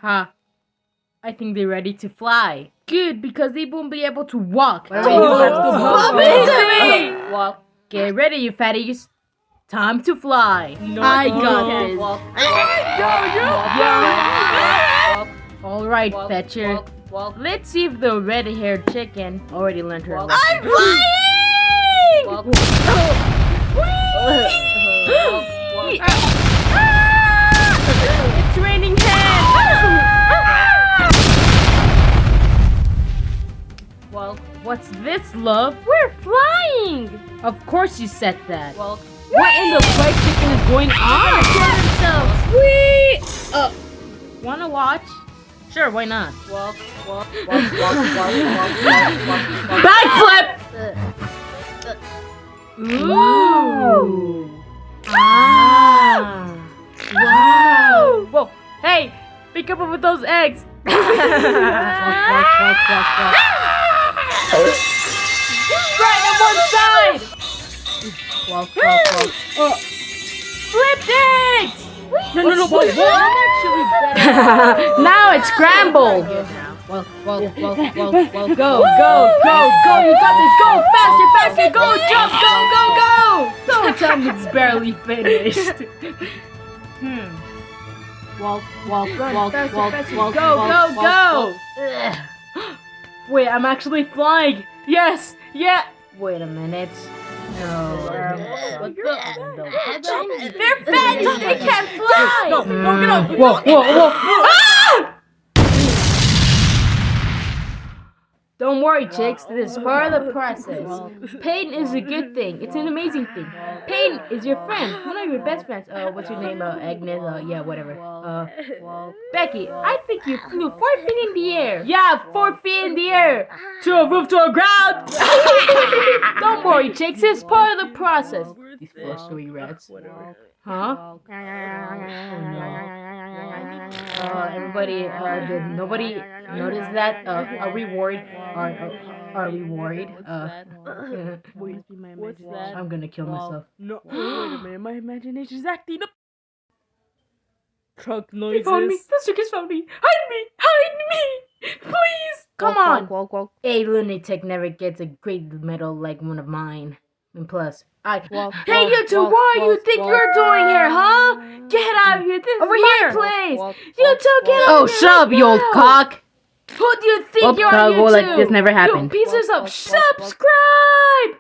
Huh. I think they're ready to fly. Good, because they won't be able to walk. What do you have to Bump walk? into me! Walk. Get ready, you fatties. Time to fly. No, I you got can't this. walk. Alright, Walk, Fetcher. walk, walk. Let's see if the red-haired chicken already learned her Walk. lesson. I'm flying! Walk. Whee! Walk. It's raining hands! Walk. What's this, love? We're flying! Of course you said that. Walk. What in the fried chicken is going on? Kill themselves! Whee! Wanna watch? Sure, why not? Walk. Walk. Walk. Walk. Backflip! Ooh! Ah! Wow! Whoa! Hey! Be careful with those eggs! Right on one side! Walk. Flipped eggs! No. What? I'm actually better. Now it's scrambled! Walk. Go! You got this! Go! Faster! Go! Jump! Go! Don't tell me it's barely finished. Walk. Faster. Go! Ugh. Wait, I'm actually flying! Yes! Yeah! Wait a minute. No. What the? They're fat! They can't fly! No, get up! Whoa! Ah! Don't worry, chicks. This is part of the process. Pain is a good thing. It's an amazing thing. Pain is your friend. One of your best friends. What's your name? Agnes? Yeah, whatever. Becky, I think you flew 4 feet in the air. Yeah, 4 feet in the air. To a roof, to a ground. Don't worry, chicks. It's part of the process. These flustery rats. Huh? Everybody, did nobody notice that? Are we worried? Are we worried? What's that? I'm gonna kill myself. No, wait a minute. My imagination is acting up. Truck They noises. found me. The circus found me. Hide me, please. Come on. Walk. A lunatic never gets a great medal like one of mine. And plus, Walk. Hey, you two, what do you think you're doing here, huh? Get out of here. This Over is my here. place. Walk, You walk, two get walk. out Oh, of here shut up, right you old now. cock! Who do you think you are, you Go two? like this never You happened. pieces of Walk. subscribe!